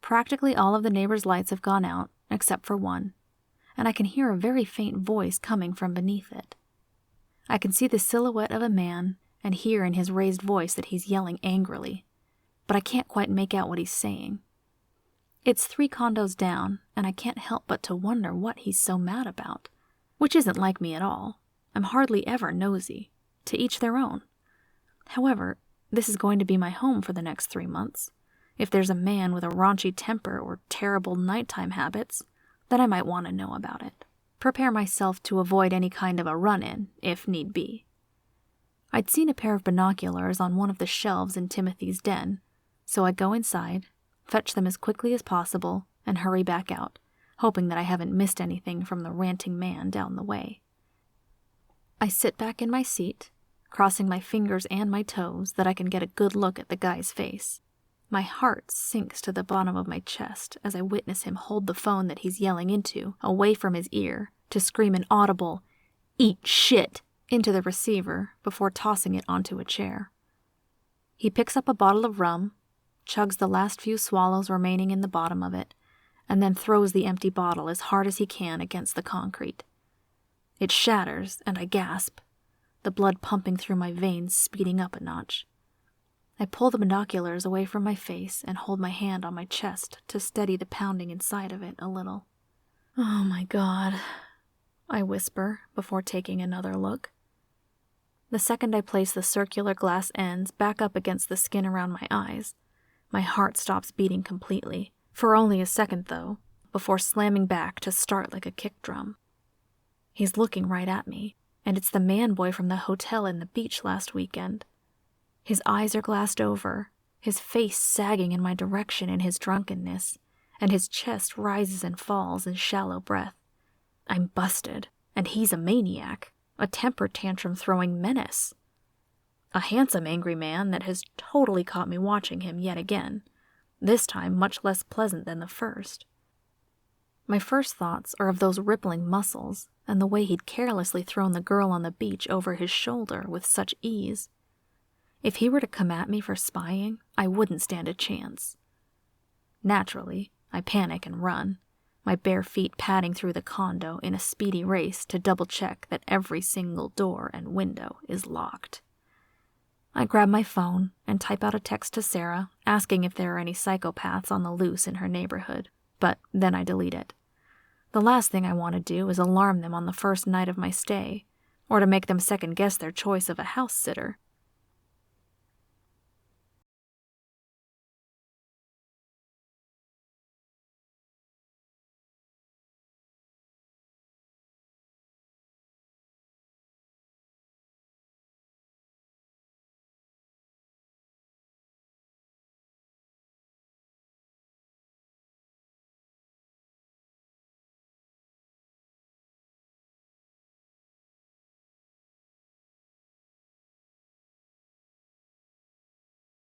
Practically all of the neighbors' lights have gone out, except for one, and I can hear a very faint voice coming from beneath it. I can see the silhouette of a man and hear in his raised voice that he's yelling angrily, but I can't quite make out what he's saying. It's 3 condos down, and I can't help but to wonder what he's so mad about, which isn't like me at all. I'm hardly ever nosy. To each their own. However, this is going to be my home for the next 3 months. If there's a man with a raunchy temper or terrible nighttime habits, then I might want to know about it. Prepare myself to avoid any kind of a run-in, if need be. I'd seen a pair of binoculars on one of the shelves in Timothy's den, so I go inside, fetch them as quickly as possible, and hurry back out, hoping that I haven't missed anything from the ranting man down the way. I sit back in my seat, crossing my fingers and my toes that I can get a good look at the guy's face. My heart sinks to the bottom of my chest as I witness him hold the phone that he's yelling into away from his ear to scream an audible, "Eat shit!" into the receiver before tossing it onto a chair. He picks up a bottle of rum, chugs the last few swallows remaining in the bottom of it, and then throws the empty bottle as hard as he can against the concrete. It shatters, and I gasp, the blood pumping through my veins speeding up a notch. I pull the binoculars away from my face and hold my hand on my chest to steady the pounding inside of it a little. "Oh my God," I whisper before taking another look. The second I place the circular glass ends back up against the skin around my eyes, my heart stops beating completely, for only a second though, before slamming back to start like a kick drum. He's looking right at me, and it's the man boy from the hotel in the beach last weekend. His eyes are glassed over, his face sagging in my direction in his drunkenness, and his chest rises and falls in shallow breath. I'm busted, and he's a maniac, a temper tantrum throwing menace. A handsome angry man that has totally caught me watching him yet again, this time much less pleasant than the first. My first thoughts are of those rippling muscles and the way he'd carelessly thrown the girl on the beach over his shoulder with such ease. If he were to come at me for spying, I wouldn't stand a chance. Naturally, I panic and run, my bare feet padding through the condo in a speedy race to double-check that every single door and window is locked. I grab my phone and type out a text to Sarah asking if there are any psychopaths on the loose in her neighborhood, but then I delete it. The last thing I want to do is alarm them on the first night of my stay, or to make them second-guess their choice of a house sitter.